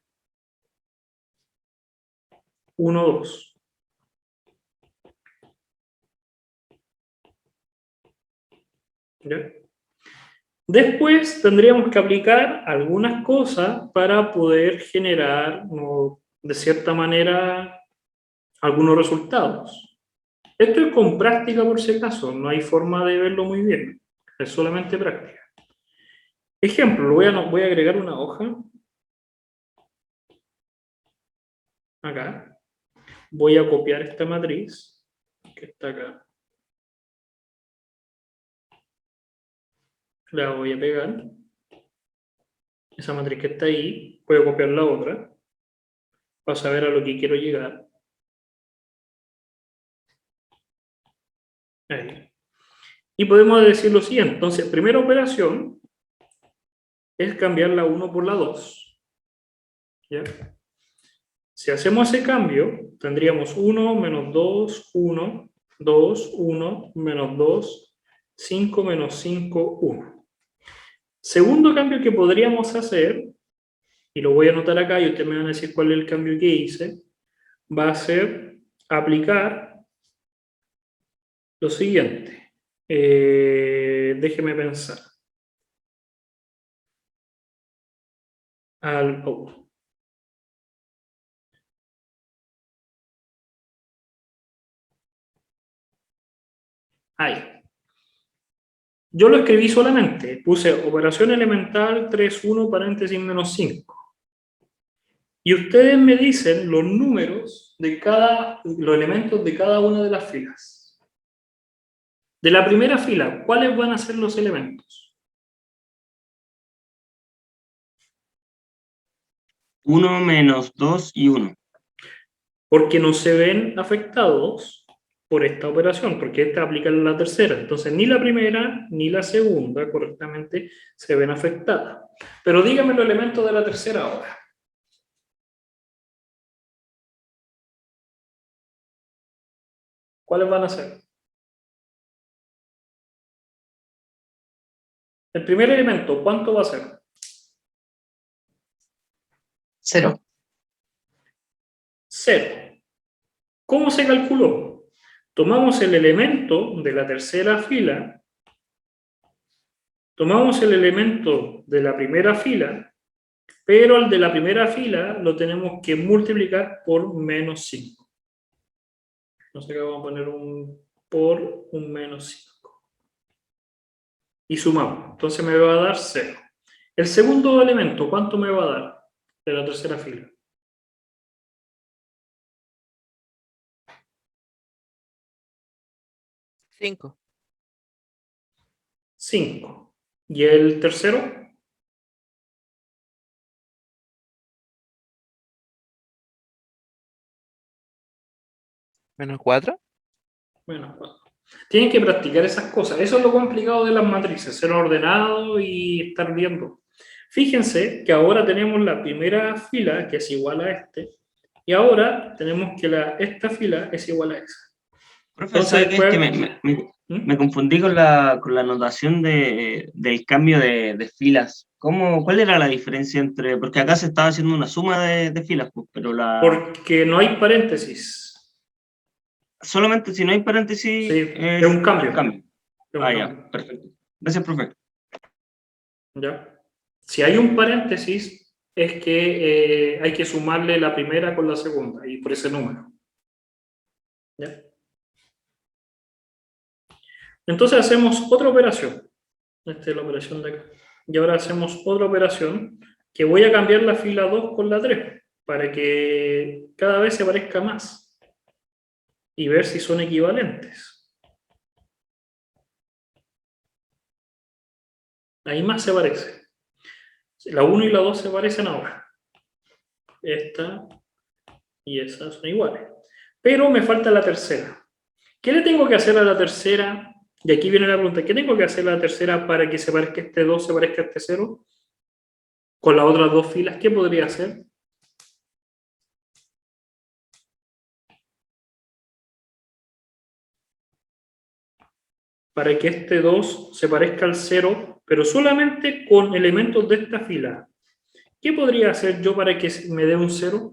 1, 2. ¿Ya? Después tendríamos que aplicar algunas cosas para poder generar, de cierta manera, algunos resultados. Esto es con práctica por si acaso, no hay forma de verlo muy bien, es solamente práctica. Ejemplo, voy a agregar una hoja. Acá. Voy a copiar esta matriz, que está acá. La voy a pegar. Esa matriz que está ahí, voy a copiar la otra, para saber a lo que quiero llegar. Ahí. Y podemos decir lo siguiente. Entonces, primera operación es cambiar la 1 por la 2. ¿Ya? Si hacemos ese cambio, tendríamos 1 menos 2, 1, 2, 1, menos 2, 5, menos 5, 1. Segundo cambio que podríamos hacer, y lo voy a anotar acá y ustedes me van a decir cuál es el cambio que hice, va a ser aplicar lo siguiente. Déjeme pensar. Ahí. Yo lo escribí solamente, puse operación elemental 3, 1, paréntesis, menos 5. Y ustedes me dicen los números de los elementos de cada una de las filas. De la primera fila, ¿cuáles van a ser los elementos? 1, menos 2 y 1. Porque no se ven afectados por esta operación, porque esta aplica en la tercera. Entonces, ni la primera ni la segunda correctamente se ven afectadas. Pero díganme los elementos de la tercera ahora. ¿Cuáles van a ser? El primer elemento, ¿cuánto va a ser? 0. 0. ¿Cómo se calculó? Tomamos el elemento de la tercera fila, tomamos el elemento de la primera fila, pero al de la primera fila lo tenemos que multiplicar por menos 5. Entonces acá vamos a poner por un menos 5. Y sumamos. Entonces me va a dar 0. El segundo elemento, ¿cuánto me va a dar de la tercera fila? 5. 5. ¿Y el tercero? Menos 4. Menos 4. Tienen que practicar esas cosas. Eso es lo complicado de las matrices, ser ordenado y estar viendo. Fíjense que ahora tenemos la primera fila que es igual a este, y ahora tenemos que esta fila es igual a esa. Profe, ¿sabe qué? Es que me confundí con la notación del cambio de filas. ¿Cuál era la diferencia entre...? Porque acá se estaba haciendo una suma de filas, pues, pero Porque no hay paréntesis. Solamente si no hay paréntesis... Sí, es un cambio. Es un cambio. Ya, perfecto. Gracias, profe. ¿Ya? Si hay un paréntesis, es que hay que sumarle la primera con la segunda, y por ese número. ¿Ya? Entonces hacemos otra operación. Esta es la operación de acá. Y ahora hacemos otra operación, que voy a cambiar la fila 2 con la 3, para que cada vez se parezca más. Y ver si son equivalentes. Ahí más se parece. La 1 y la 2 se parecen ahora. Esta y esa son iguales. Pero me falta la tercera. ¿Qué le tengo que hacer a la tercera? Y aquí viene la pregunta. ¿Qué tengo que hacer a la tercera para que se parezca este 2, se parezca este 0? Con las otras dos filas, ¿qué podría hacer? Para que este 2 se parezca al 0, pero solamente con elementos de esta fila. ¿Qué podría hacer yo para que me dé un 0?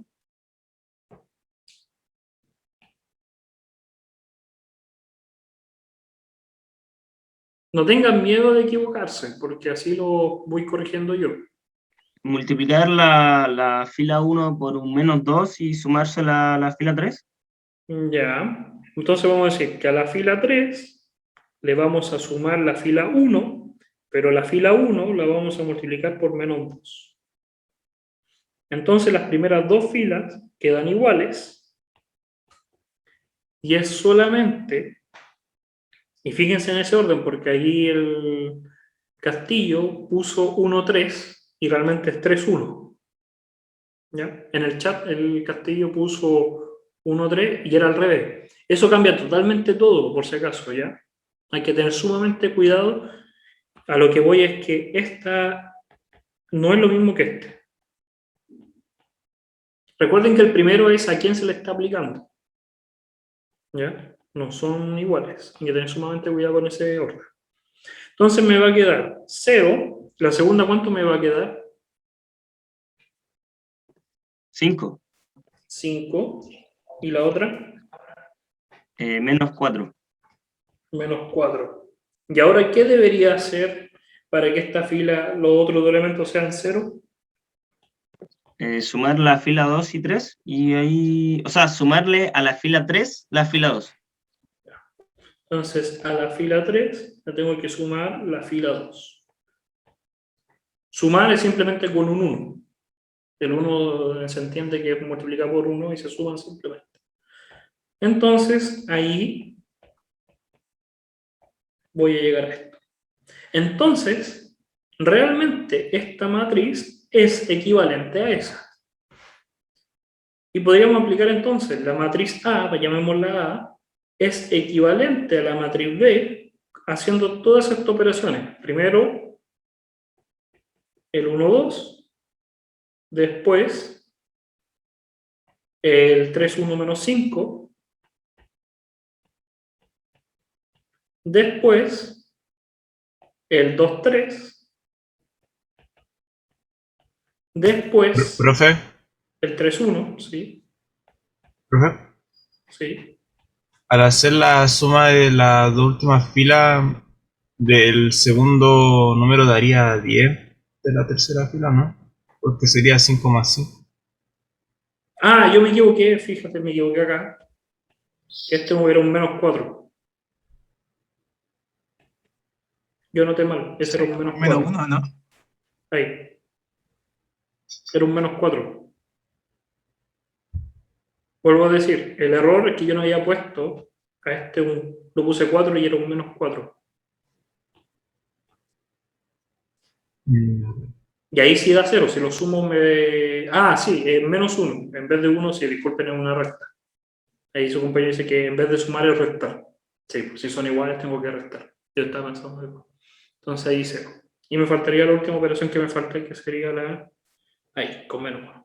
No tengan miedo de equivocarse, porque así lo voy corrigiendo yo. Multiplicar la fila 1 por un menos 2 y sumarse la fila 3. Ya. Entonces vamos a decir que a la fila 3 le vamos a sumar la fila 1, pero la fila 1 la vamos a multiplicar por menos 2. Entonces las primeras dos filas quedan iguales y es solamente, y fíjense en ese orden porque ahí el Castillo puso 1, 3 y realmente es 3, 1. ¿Ya? En el chat el Castillo puso 1, 3 y era al revés. Eso cambia totalmente todo, por si acaso, ¿ya? Hay que tener sumamente cuidado. A lo que voy es que esta no es lo mismo que este. Recuerden que el primero es a quién se le está aplicando. ¿Ya? No son iguales. Hay que tener sumamente cuidado con ese orden. Entonces me va a quedar 0. La segunda, ¿cuánto me va a quedar? 5. 5. ¿Y la otra? Menos 4. Menos 4. ¿Y ahora qué debería hacer para que esta fila, los otros dos elementos sean 0? Sumar la fila 2 y 3, y ahí, o sea, sumarle a la fila 3 la fila 2. Entonces, a la fila 3 le tengo que sumar la fila 2. Sumar es simplemente con un 1. El 1 se entiende que es multiplicado por 1 y se suman simplemente. Entonces, ahí voy a llegar a esto. Entonces, realmente esta matriz es equivalente a esa. Y podríamos aplicar entonces la matriz A, llamémosla A, es equivalente a la matriz B haciendo todas estas operaciones. Primero, el 1, 2. Después, el 3, 1 menos 5. Después, el 2, 3. Después, Profe, el 3, 1, ¿sí? profe, Sí. al hacer la suma de las dos últimas filas del segundo número daría 10 de la tercera fila, ¿no? Porque sería 5 más 5. Ah, yo me equivoqué, fíjate, me equivoqué acá. Que este era un menos 4. Yo noté mal, ese era un menos 4. Menos 1, ¿no? Ahí. Era un menos 4. Vuelvo a decir, el error es que yo no había puesto a este lo puse 4 y era un menos 4. Y ahí sí da 0, si lo sumo me... Ah, sí, menos 1. En vez de 1, sí, disculpen, es una recta. Ahí su compañero dice que en vez de sumar es restar. Sí, pues si son iguales tengo que restar. Yo estaba pensando algo. Entonces ahí 0. Y me faltaría la última operación que me falta, que sería la... Ahí, con menos 1.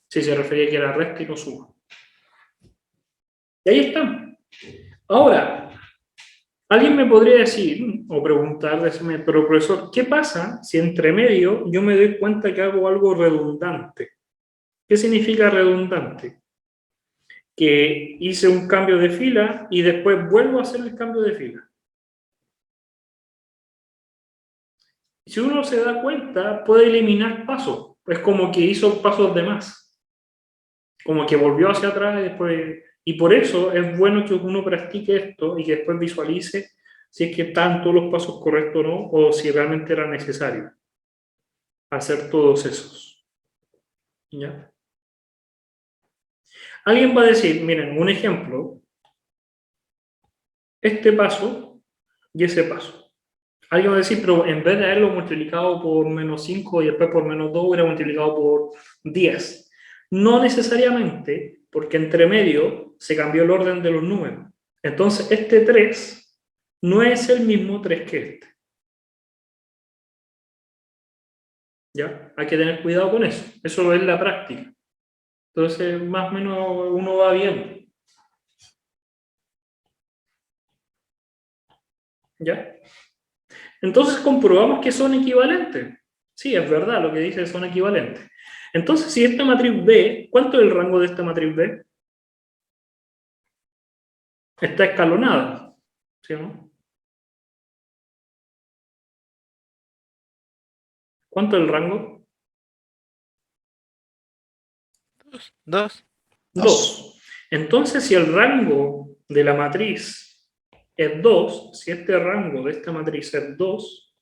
Si se refería que era resta y no suma. Y ahí está. Ahora, alguien me podría decir, o preguntar, decirme, pero profesor, ¿qué pasa si entre medio yo me doy cuenta que hago algo redundante? ¿Qué significa redundante? Que hice un cambio de fila y después vuelvo a hacer el cambio de fila. Si uno se da cuenta, puede eliminar pasos. Es como que hizo pasos de más. Como que volvió hacia atrás y después... Y por eso es bueno que uno practique esto y que después visualice si es que están todos los pasos correctos o no, o si realmente era necesario hacer todos esos. ¿Ya? Alguien va a decir, miren, un ejemplo, este paso y ese paso. Alguien va a decir, pero en vez de haberlo multiplicado por menos 5 y después por menos 2, hubiera multiplicado por 10. No necesariamente, porque entre medio se cambió el orden de los números. Entonces, este 3 no es el mismo 3 que este. ¿Ya? Hay que tener cuidado con eso. Eso es la práctica. Entonces, más o menos uno va viendo. ¿Ya? Entonces comprobamos que son equivalentes. Sí, es verdad lo que dice, son equivalentes. Entonces, si esta matriz B, ¿cuánto es el rango de esta matriz B? Está escalonada, ¿sí o no? ¿Cuánto es el rango? 2. 2. Entonces, si el rango de la matriz es 2, si este rango de esta matriz es 2,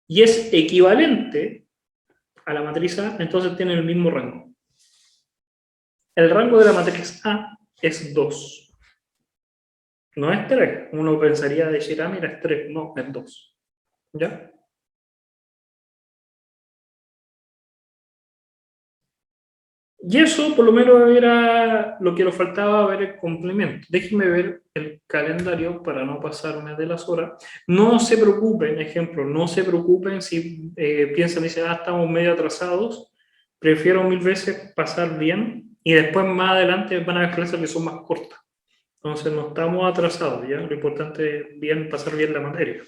y es equivalente a la matriz A, entonces tiene el mismo rango. El rango de la matriz A es 2. No es 3. Uno pensaría decir, ah, mira, es 3. No, es 2. ¿Ya? Y eso, por lo menos, era lo que nos faltaba ver el complemento. Déjenme ver el calendario para no pasarme de las horas. No se preocupen, ejemplo, no se preocupen si piensan y dicen, ah, estamos medio atrasados. Prefiero 1000 veces pasar bien Y después más adelante van a haber clases que son más cortas. Entonces no estamos atrasados, ¿ya? Lo importante es bien, pasar bien la materia.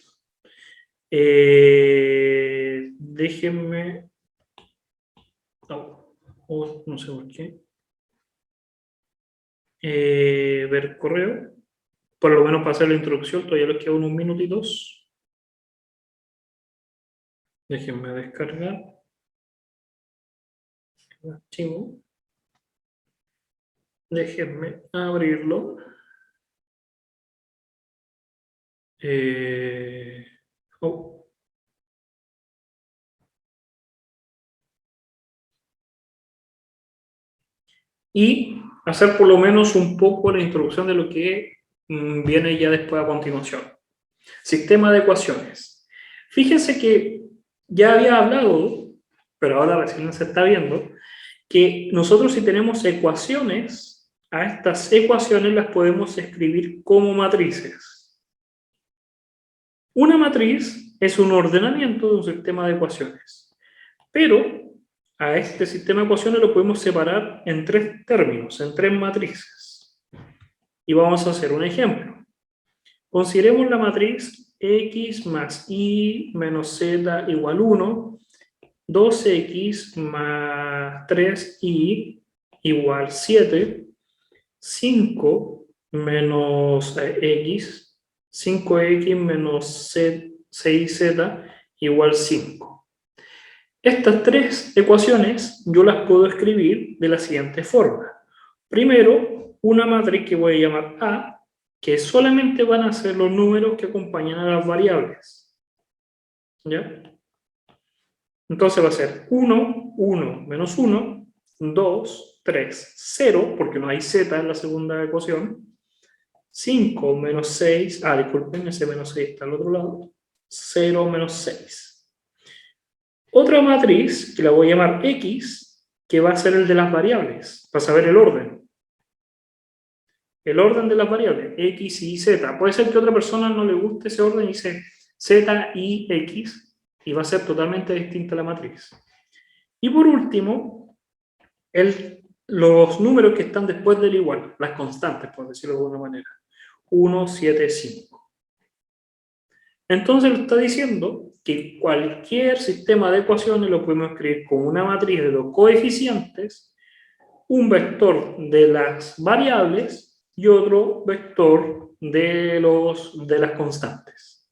Déjenme... no sé por qué. Ver correo. Por lo menos para hacer la introducción, todavía les queda unos minutitos. Déjenme descargar. Archivo. Déjenme abrirlo. Y hacer por lo menos un poco la introducción de lo que viene ya después a continuación. Sistema de ecuaciones. Fíjense que ya había hablado, pero ahora recién se está viendo, que nosotros si tenemos ecuaciones, a estas ecuaciones las podemos escribir como matrices. Una matriz es un ordenamiento de un sistema de ecuaciones, pero a este sistema de ecuaciones lo podemos separar en tres términos, en tres matrices. Y vamos a hacer un ejemplo. Consideremos la matriz x más y menos z igual 1, 2x más 3y igual 7, 5 menos x, 5x menos 6z igual 5. Estas tres ecuaciones yo las puedo escribir de la siguiente forma. Primero, una matriz que voy a llamar A, que solamente van a ser los números que acompañan a las variables. ¿Ya? Entonces va a ser 1, 1 menos 1, 2, 3, 0, porque no hay z en la segunda ecuación. 5 menos 6, disculpen, ese menos 6 está al otro lado. 0 menos 6. Otra matriz, que la voy a llamar X, que va a ser el de las variables, para saber el orden. El orden de las variables, X y Z. Puede ser que a otra persona no le guste ese orden y dice Z y X, y va a ser totalmente distinta la matriz. Y por último, los números que están después del igual, las constantes, por decirlo de alguna manera. 1, 7, 5. Entonces lo está diciendo que cualquier sistema de ecuaciones lo podemos escribir con una matriz de los coeficientes, un vector de las variables y otro vector de las constantes.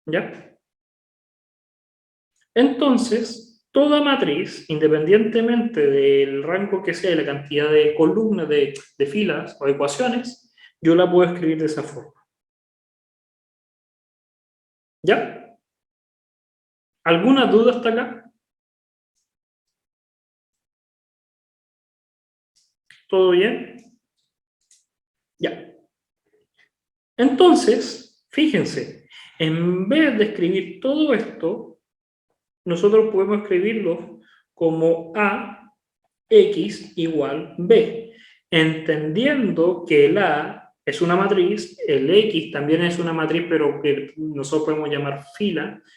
¿Ya? Entonces, toda matriz, independientemente del rango que sea y la cantidad de columnas, de filas o ecuaciones, yo la puedo escribir de esa forma. ¿Ya? ¿Alguna duda hasta acá? ¿Todo bien? Ya. Entonces, fíjense, en vez de escribir todo esto, nosotros podemos escribirlo como A, X igual B, entendiendo que el A es una matriz, el X también es una matriz, pero que nosotros podemos llamar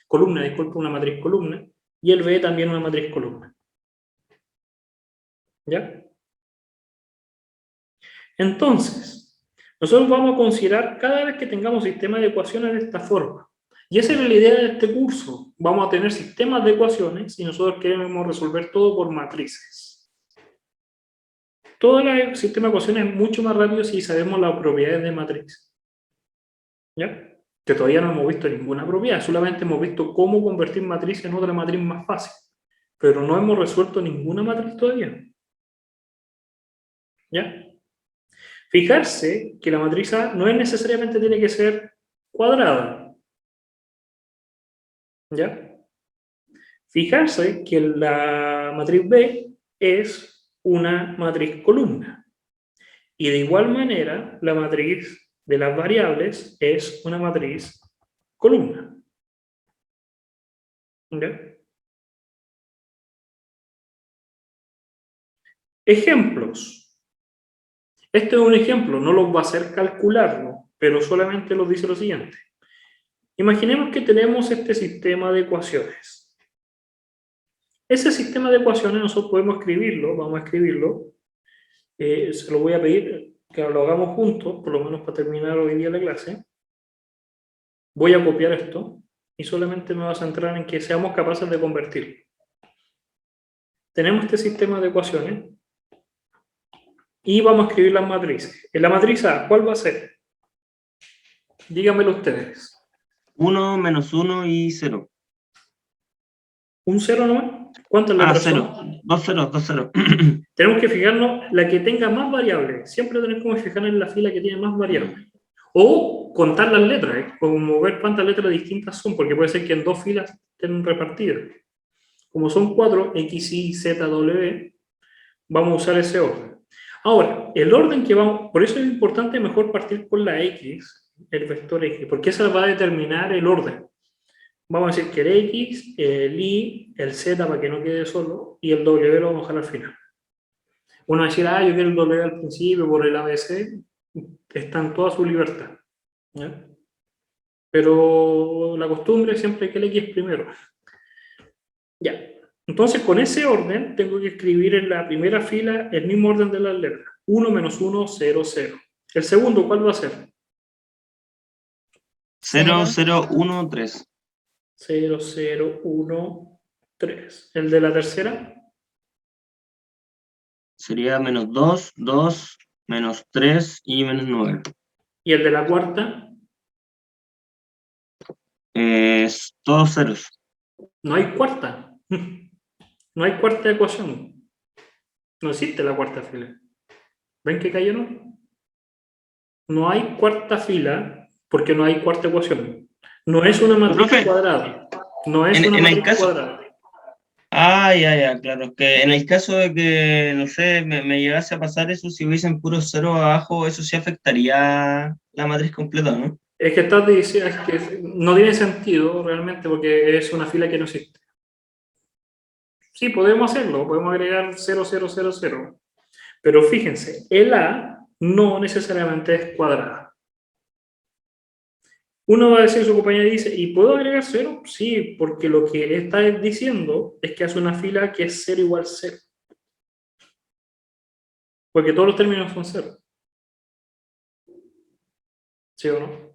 columna, disculpe, una matriz columna, y el B también una matriz columna. ¿Ya? Entonces, nosotros vamos a considerar cada vez que tengamos sistemas de ecuaciones de esta forma. Y esa es la idea de este curso. Vamos a tener sistemas de ecuaciones y nosotros queremos resolver todo por matrices. Todo el sistema de ecuaciones es mucho más rápido si sabemos las propiedades de matriz. ¿Ya? Que todavía no hemos visto ninguna propiedad, solamente hemos visto cómo convertir matriz en otra matriz más fácil. Pero no hemos resuelto ninguna matriz todavía. ¿Ya? Fijarse que la matriz A no es necesariamente tiene que ser cuadrada. ¿Ya? Fijarse que la matriz B es una matriz columna. Y de igual manera, la matriz de las variables es una matriz columna. ¿Ya? Ejemplos. Este es un ejemplo, no los va a hacer calcularlo, pero solamente nos dice lo siguiente. Imaginemos que tenemos este sistema de ecuaciones. Ese sistema de ecuaciones nosotros podemos escribirlo, vamos a escribirlo, se lo voy a pedir que lo hagamos juntos, por lo menos para terminar hoy día la clase. Voy a copiar esto y solamente me voy a centrar en que seamos capaces de convertir. Tenemos este sistema de ecuaciones y vamos a escribir las matrices. En la matriz A, ¿cuál va a ser? Díganmelo ustedes. 1, menos 1 y 0. ¿Un 0 nomás? ¿Cuántas letras son? 0. 2 ceros, 2 ceros. Tenemos que fijarnos la que tenga más variables. Siempre tenemos que fijarnos en la fila que tiene más variables. O contar las letras, como ver cuántas letras distintas son, porque puede ser que en 2 filas estén repartidas. Como son 4, X, Y, Z, W, vamos a usar ese orden. Ahora, el orden que vamos... Por eso es importante mejor partir con la X, el vector X, porque esa va a determinar el orden. Vamos a decir que el X, el Y, el Z para que no quede solo, y el W lo vamos a dejar al final. Uno va a decir, yo quiero el W al principio por el ABC, está en toda su libertad. ¿Ya? Pero la costumbre siempre es que el X primero. Ya. Entonces, con ese orden, tengo que escribir en la primera fila el mismo orden de las letras. 1, menos 1, 0, 0. El segundo, ¿cuál va a ser? 0, 0, 1, 3. 0, 0, 1, 3. ¿El de la tercera? Sería menos 2, 2, menos 3 y menos 9. ¿Y el de la cuarta? Todos ceros. No hay cuarta. No hay cuarta ecuación. No existe la cuarta fila. ¿Ven que cayeron? No hay cuarta fila porque no hay cuarta ecuación. No es una matriz Profe, cuadrada. No es en una el matriz caso- cuadrada. Ya, claro. Es que en el caso de que, no sé, me llegase a pasar eso, si hubiesen puros ceros abajo, eso sí afectaría la matriz completa, ¿no? Es que estás diciendo es que no tiene sentido realmente porque es una fila que no existe. Sí, podemos hacerlo, podemos agregar 0, 0, 0, 0. Pero fíjense, el A no necesariamente es cuadrada. Uno va a decir, su compañero dice, ¿y puedo agregar 0? Sí, porque lo que está diciendo es que hace una fila que es 0 igual 0. Porque todos los términos son 0. ¿Sí o no?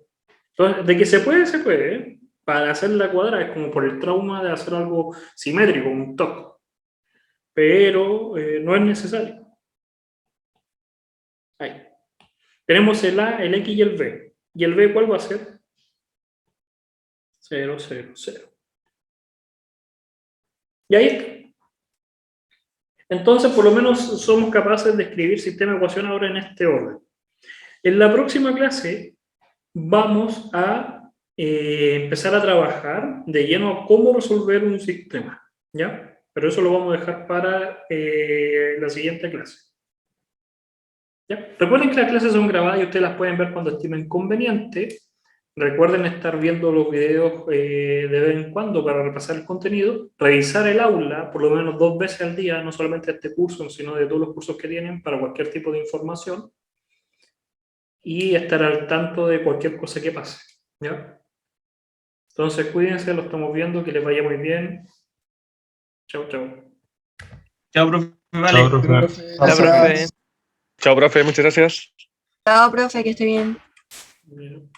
Entonces, de que se puede, se puede. ¿Eh? Para hacer la cuadrada es como por el trauma de hacer algo simétrico, un toque. Pero no es necesario. Ahí. Tenemos el A, el X y el B. ¿Y el B cuál va a ser? 0, 0, 0. Y ahí está. Entonces, por lo menos somos capaces de escribir sistema de ecuación ahora en este orden. En la próxima clase vamos a empezar a trabajar de lleno a cómo resolver un sistema, ¿ya? Pero eso lo vamos a dejar para la siguiente clase. ¿Ya? Recuerden que las clases son grabadas y ustedes las pueden ver cuando estimen conveniente. Recuerden estar viendo los videos de vez en cuando para repasar el contenido, revisar el aula por lo menos 2 veces al día, no solamente este curso, sino de todos los cursos que tienen para cualquier tipo de información y estar al tanto de cualquier cosa que pase, ¿ya? Entonces cuídense, lo estamos viendo, que les vaya muy bien. Chao, chao. Chao, profe. Vale. Chao, profe. Hola, profe. Chao, profe, muchas gracias. Chao, profe, que esté bien. Bien.